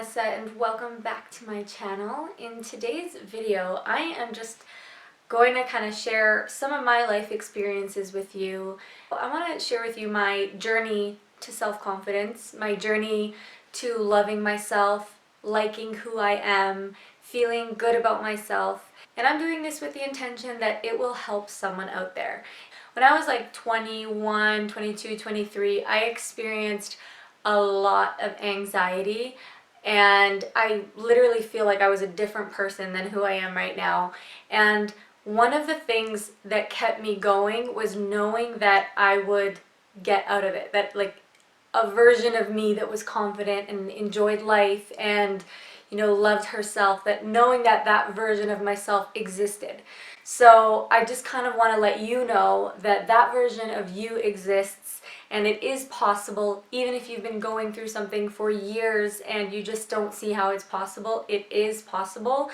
Melissa and welcome back to my channel. In today's video, I am just going to kind of share some of my life experiences with you. I want to share with you my journey to self-confidence, my journey to loving myself, liking who I am, feeling good about myself. And I'm doing this with the intention that it will help someone out there. When I was like 21, 22, 23, I experienced a lot of anxiety, and I literally feel like I was a different person than who I am right now. And one of the things that kept me going was knowing that I would get out of it, that like a version of me that was confident and enjoyed life and loved herself, that knowing that that version of myself existed. So I just kind of want to let you know that that version of you exists, and it is possible. Even if you've been going through something for years and you just don't see how it's possible, it is possible.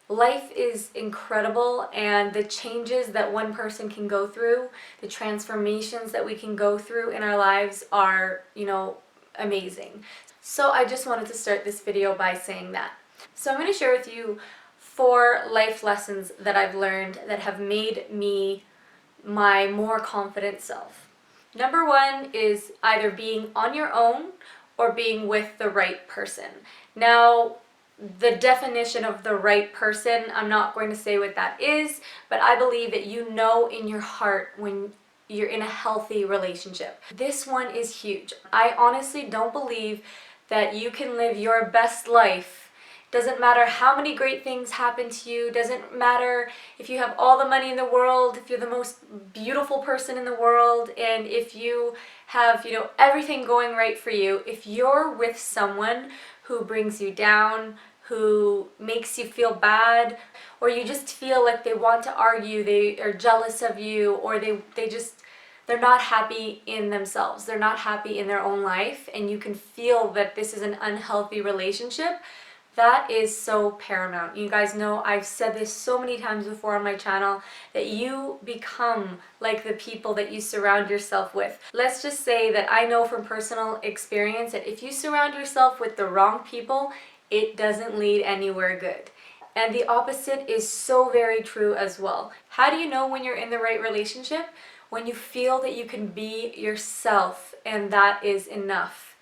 Life is incredible, and the changes that one person can go through, the transformations that we can go through in our lives are, amazing. So I just wanted to start this video by saying that. So I'm going to share with you 4 life lessons that I've learned that have made me my more confident self. Number 1 is either being on your own or being with the right person. Now, the definition of the right person, I'm not going to say what that is, but I believe that you know in your heart when you're in a healthy relationship. This one is huge. I honestly don't believe that you can live your best life. Doesn't matter how many great things happen to you, doesn't matter if you have all the money in the world, if you're the most beautiful person in the world, and if you have, everything going right for you. If you're with someone who brings you down, who makes you feel bad, or you just feel like they want to argue, they are jealous of you, or they're not happy in themselves, they're not happy in their own life, and you can feel that this is an unhealthy relationship, that is so paramount. You guys know I've said this so many times before on my channel, that you become like the people that you surround yourself with. Let's just say that I know from personal experience that if you surround yourself with the wrong people, it doesn't lead anywhere good. And the opposite is so very true as well. How do you know when you're in the right relationship? When you feel that you can be yourself and that is enough.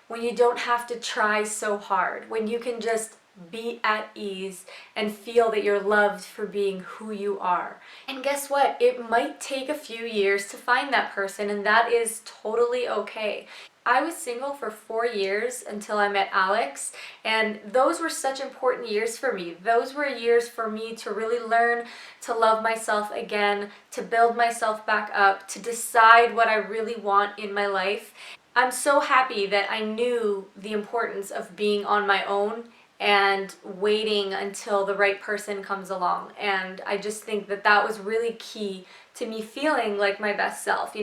When you don't have to try so hard. When you can just be at ease and feel that you're loved for being who you are. And guess what? It might take a few years to find that person, and that is totally okay. I was single for 4 years until I met Alex, and those were such important years for me. Those were years for me to really learn to love myself again, to build myself back up, to decide what I really want in my life. I'm so happy that I knew the importance of being on my own and waiting until the right person comes along. And I just think that that was really key to me feeling like my best self.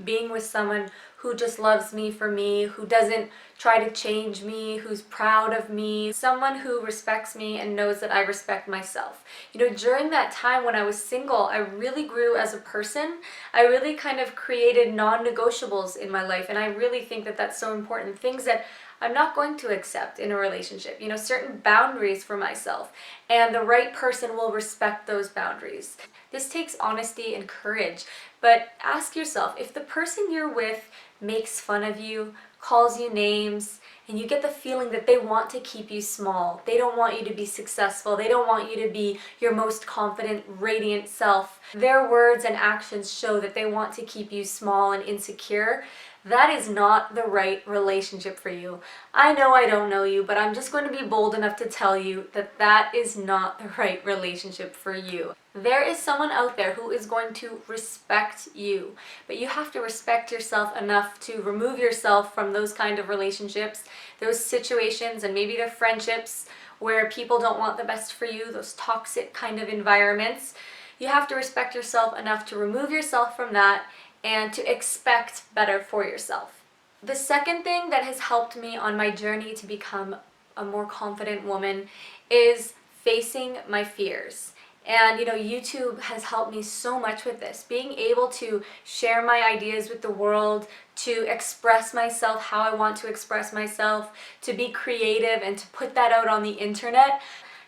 Being with someone who just loves me for me, who doesn't try to change me, who's proud of me, someone who respects me and knows that I respect myself. During that time when I was single, I really grew as a person. I really kind of created non-negotiables in my life, and I really think that that's so important. Things that I'm not going to accept in a relationship, certain boundaries for myself, and the right person will respect those boundaries. This takes honesty and courage, but ask yourself, if the person you're with makes fun of you, calls you names, and you get the feeling that they want to keep you small, they don't want you to be successful, they don't want you to be your most confident, radiant self, their words and actions show that they want to keep you small and insecure, that is not the right relationship for you. I know I don't know you, but I'm just going to be bold enough to tell you that that is not the right relationship for you. There is someone out there who is going to respect you, but you have to respect yourself enough to remove yourself from those kind of relationships, those situations, and maybe they're friendships where people don't want the best for you, those toxic kind of environments. You have to respect yourself enough to remove yourself from that and to expect better for yourself. The second thing that has helped me on my journey to become a more confident woman is facing my fears And YouTube has helped me so much with this. Being able to share my ideas with the world, to express myself how I want to express myself, to be creative and to put that out on the internet.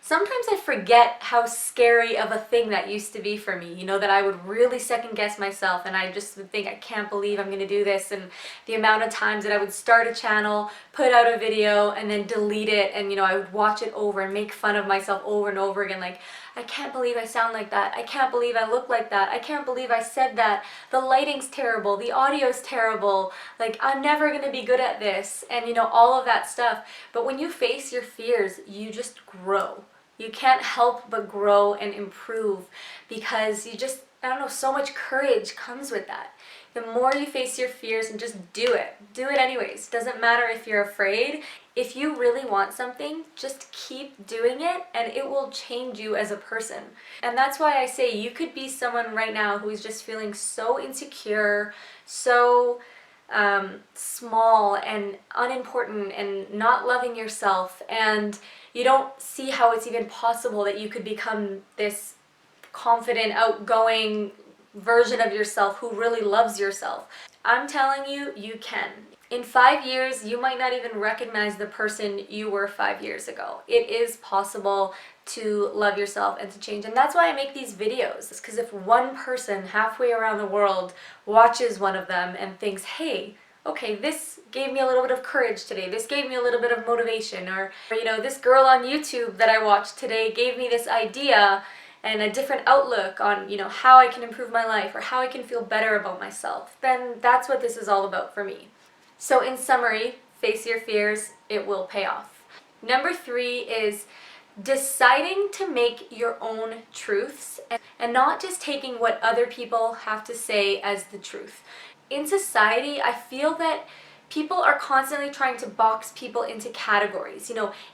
Sometimes I forget how scary of a thing that used to be for me, that I would really second guess myself and I just would think, I can't believe I'm gonna do this, and the amount of times that I would start a channel, put out a video, and then delete it, and I would watch it over and make fun of myself over and over again, like, I can't believe I sound like that, I can't believe I look like that, I can't believe I said that, the lighting's terrible, the audio's terrible, like, I'm never gonna be good at this, and all of that stuff. But when you face your fears, you just grow. You can't help but grow and improve because you just, I don't know, so much courage comes with that. The more you face your fears and just do it. Do it anyways. Doesn't matter if you're afraid. If you really want something, just keep doing it and it will change you as a person. And that's why I say you could be someone right now who is just feeling so insecure, so small and unimportant and not loving yourself, and you don't see how it's even possible that you could become this confident, outgoing version of yourself who really loves yourself. I'm telling you, you can. In 5 years, you might not even recognize the person you were 5 years ago. It is possible to love yourself and to change. And that's why I make these videos. It's because if one person halfway around the world watches one of them and thinks, hey, okay, this gave me a little bit of courage today, this gave me a little bit of motivation, or this girl on YouTube that I watched today gave me this idea and a different outlook on, how I can improve my life or how I can feel better about myself, then that's what this is all about for me. So in summary, face your fears, it will pay off. Number 3 is deciding to make your own truths and not just taking what other people have to say as the truth. In society, I feel that people are constantly trying to box people into categories.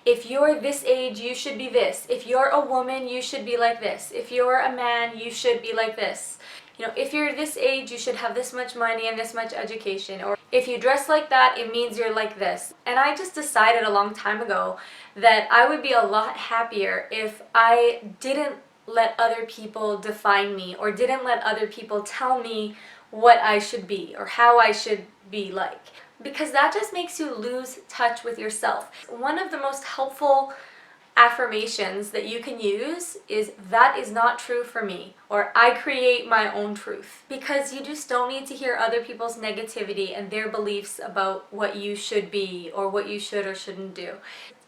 If you're this age, you should be this. If you're a woman, you should be like this. If you're a man, you should be like this. If you're this age, you should have this much money and this much education. Or if you dress like that, it means you're like this. And I just decided a long time ago that I would be a lot happier if I didn't let other people define me or didn't let other people tell me what I should be or how I should be like. Because that just makes you lose touch with yourself. One of the most helpful affirmations that you can use is, that is not true for me, or I create my own truth. Because you just don't need to hear other people's negativity and their beliefs about what you should be or what you should or shouldn't do.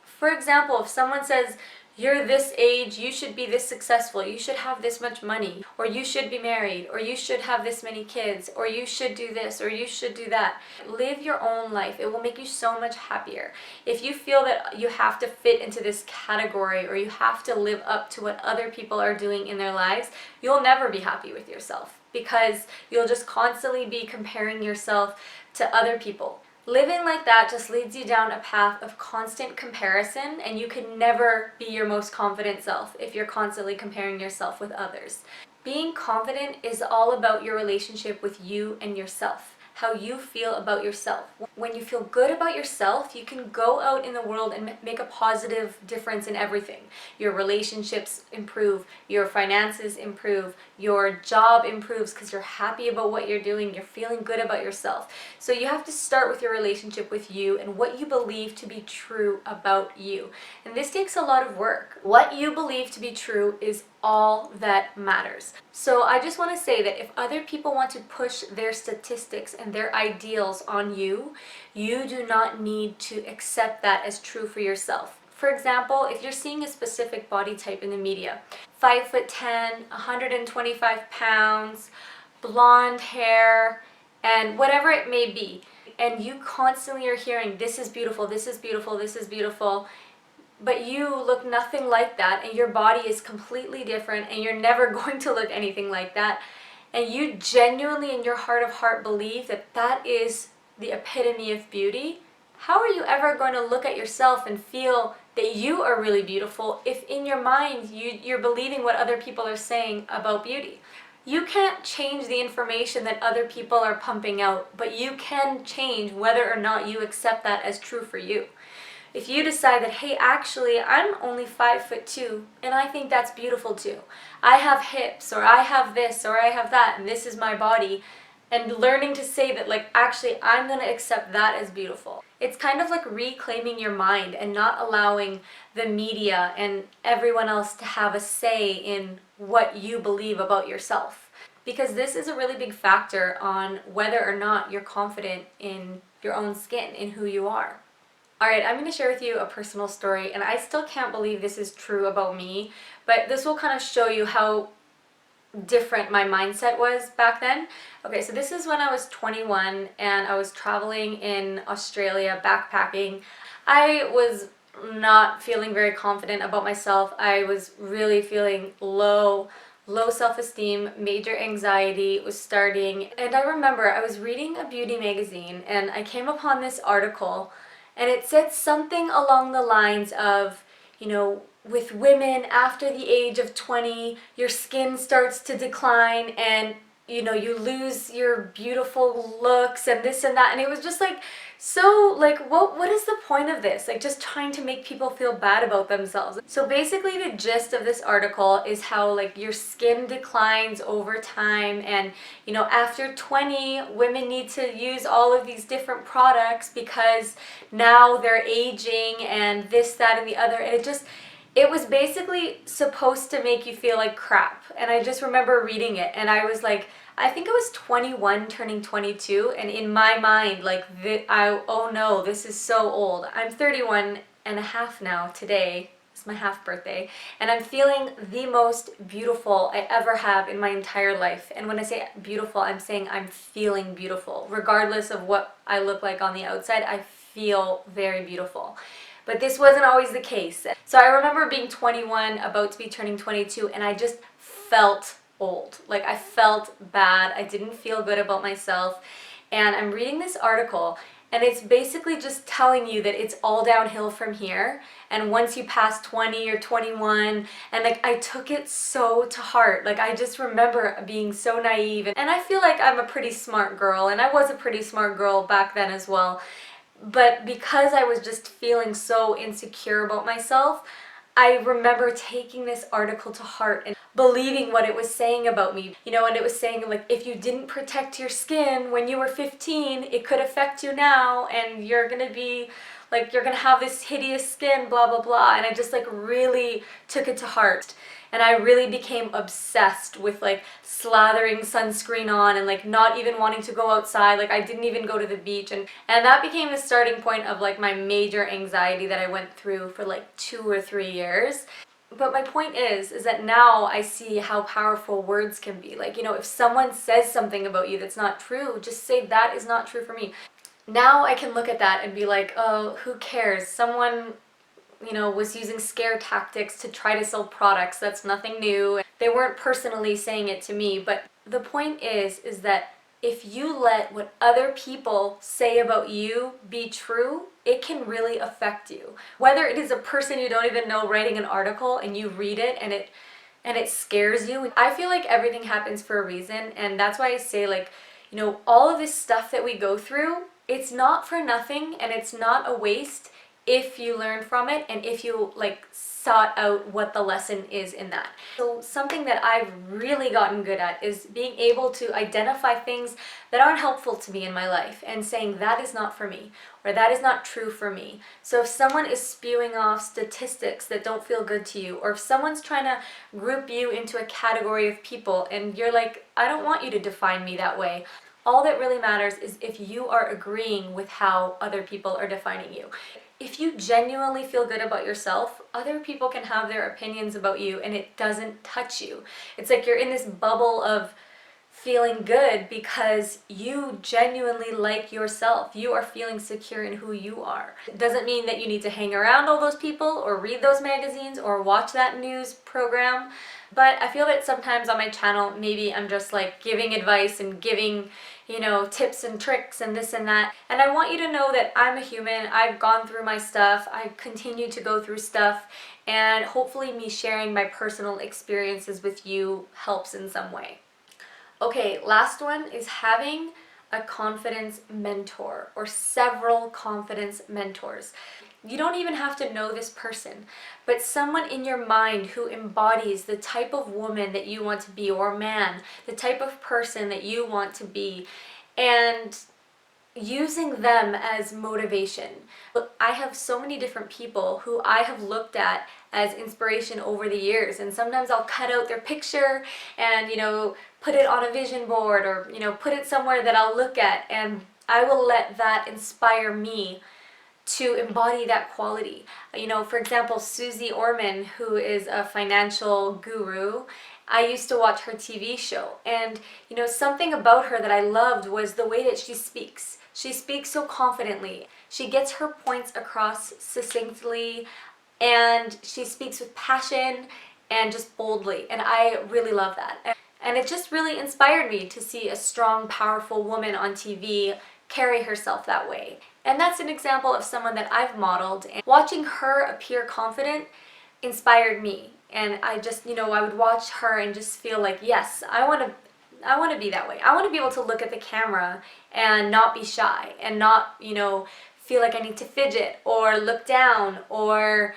For example, if someone says, you're this age, you should be this successful, you should have this much money, or you should be married, or you should have this many kids, or you should do this, or you should do that. Live your own life. It will make you so much happier. If you feel that you have to fit into this category or you have to live up to what other people are doing in their lives, you'll never be happy with yourself because you'll just constantly be comparing yourself to other people. Living like that just leads you down a path of constant comparison, and you can never be your most confident self if you're constantly comparing yourself with others. Being confident is all about your relationship with you and yourself, how you feel about yourself. When you feel good about yourself, you can go out in the world and make a positive difference in everything. Your relationships improve, your finances improve, your job improves because you're happy about what you're doing, you're feeling good about yourself. So you have to start with your relationship with you and what you believe to be true about you. And this takes a lot of work. What you believe to be true is all that matters. So I just want to say that if other people want to push their statistics and their ideals on you, you do not need to accept that as true for yourself. For example, if you're seeing a specific body type in the media, 5'10", 125 pounds, blonde hair, and whatever it may be, and you constantly are hearing, this is beautiful, this is beautiful, this is beautiful, but you look nothing like that, and your body is completely different, and you're never going to look anything like that, and you genuinely in your heart of heart believe that that is the epitome of beauty, how are you ever going to look at yourself and feel that you are really beautiful if in your mind you're believing what other people are saying about beauty? You can't change the information that other people are pumping out, but you can change whether or not you accept that as true for you. If you decide that, hey, actually, I'm only 5'2", and I think that's beautiful too. I have hips, or I have this, or I have that, and this is my body. And learning to say that, like, actually, I'm going to accept that as beautiful. It's kind of like reclaiming your mind and not allowing the media and everyone else to have a say in what you believe about yourself. Because this is a really big factor on whether or not you're confident in your own skin, in who you are. Alright, I'm going to share with you a personal story, and I still can't believe this is true about me, but this will kind of show you how different my mindset was back then. Okay, so this is when I was 21 and I was traveling in Australia backpacking. I was not feeling very confident about myself. I was really feeling low self-esteem, major anxiety was starting. And I remember I was reading a beauty magazine and I came upon this article, and it said something along the lines of, you know, with women after the age of 20, your skin starts to decline and, you know, you lose your beautiful looks and this and that. And it was just like, so like, what is the point of this? Like, just trying to make people feel bad about themselves. So basically the gist of this article is how, like, your skin declines over time, and, you know, after 20, women need to use all of these different products because now they're aging and this, that, and the other. And it was basically supposed to make you feel like crap. And I just remember reading it and I was like, I think I was 21 turning 22, and in my mind, like, oh no, this is so old. I'm 31 and a half now today. It's my half birthday, and I'm feeling the most beautiful I ever have in my entire life. And when I say beautiful, I'm saying I'm feeling beautiful. Regardless of what I look like on the outside, I feel very beautiful. But this wasn't always the case. So I remember being 21, about to be turning 22, and I just felt old. Like, I felt bad. I didn't feel good about myself. And I'm reading this article, and it's basically just telling you that it's all downhill from here. And once you pass 20 or 21, and like, I took it so to heart. Like, I just remember being so naive. And I feel like I'm a pretty smart girl, and I was a pretty smart girl back then as well. But because I was just feeling so insecure about myself, I remember taking this article to heart and believing what it was saying about me. You know, and it was saying, like, if you didn't protect your skin when you were 15, it could affect you now, and you're gonna be, like, you're gonna have this hideous skin, blah, blah, blah. And I just, like, really took it to heart. And I really became obsessed with, like, slathering sunscreen on and, like, not even wanting to go outside. Like, I didn't even go to the beach. And that became the starting point of, like, my major anxiety that I went through for, like, 2 or 3 years. But my point is that now I see how powerful words can be. Like, you know, if someone says something about you that's not true, just say that is not true for me. Now I can look at that and be like, oh, who cares? Someone, you know, was using scare tactics to try to sell products. That's nothing new. They weren't personally saying it to me, but the point is that if you let what other people say about you be true, it can really affect you. Whether it is a person you don't even know writing an article and you read it and it scares you. I feel like everything happens for a reason, and that's why I say, like, you know, all of this stuff that we go through, it's not for nothing and it's not a waste if you learn from it and if you, like, sought out what the lesson is in that. So something that I've really gotten good at is being able to identify things that aren't helpful to me in my life and saying that is not for me, or that is not true for me. So if someone is spewing off statistics that don't feel good to you, or if someone's trying to group you into a category of people and you're like, I don't want you to define me that way. All that really matters is if you are agreeing with how other people are defining you. If you genuinely feel good about yourself, other people can have their opinions about you and it doesn't touch you. It's like you're in this bubble of feeling good because you genuinely like yourself. You are feeling secure in who you are. It doesn't mean that you need to hang around all those people or read those magazines or watch that news program. But I feel that sometimes on my channel, maybe I'm just, like, giving advice and giving, you know, tips and tricks and this and that. And I want you to know that I'm a human. I've gone through my stuff. I continue to go through stuff. And hopefully me sharing my personal experiences with you helps in some way. Okay, last one is having a confidence mentor or several confidence mentors. You don't even have to know this person, but someone in your mind who embodies the type of woman that you want to be, or man, the type of person that you want to be, and using them as motivation. Look, I have so many different people who I have looked at as inspiration over the years, and sometimes I'll cut out their picture and, you know, put it on a vision board, or, you know, put it somewhere that I'll look at, and I will let that inspire me to embody that quality. You know, for example, Susie Orman, who is a financial guru, I used to watch her TV show, and you know, something about her that I loved was the way that she speaks. She speaks so confidently. She gets her points across succinctly, and she speaks with passion and just boldly, and I really love that. And it just really inspired me to see a strong, powerful woman on TV carry herself that way. And that's an example of someone that I've modeled, and watching her appear confident inspired me. And I just, you know, I would watch her and just feel like, yes, I want to be that way. I want to be able to look at the camera and not be shy, and not, you know, feel like I need to fidget or look down, or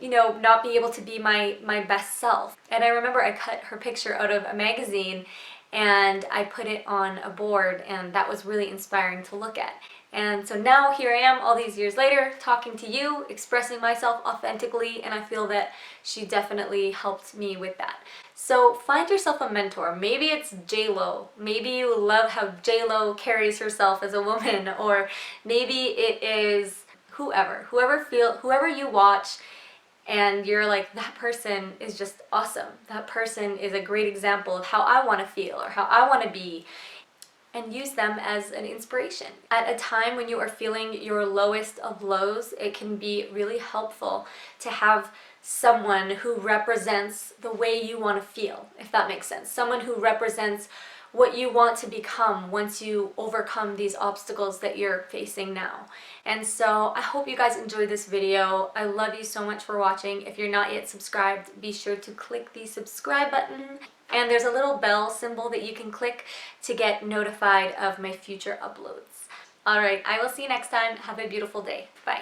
you know, not be able to be my best self. And I remember I cut her picture out of a magazine and I put it on a board, and that was really inspiring to look at. And so now here I am all these years later, talking to you, expressing myself authentically, and I feel that she definitely helped me with that. So find yourself a mentor. Maybe it's J-Lo. Maybe you love how J-Lo carries herself as a woman, or maybe it is whoever you watch and you're like, that person is just awesome. That person is a great example of how I want to feel or how I want to be. And use them as an inspiration. At a time when you are feeling your lowest of lows, it can be really helpful to have someone who represents the way you want to feel, if that makes sense. Someone who represents what you want to become once you overcome these obstacles that you're facing now. And so I hope you guys enjoyed this video. I love you so much for watching. If you're not yet subscribed, be sure to click the subscribe button. And there's a little bell symbol that you can click to get notified of my future uploads. Alright, I will see you next time. Have a beautiful day. Bye.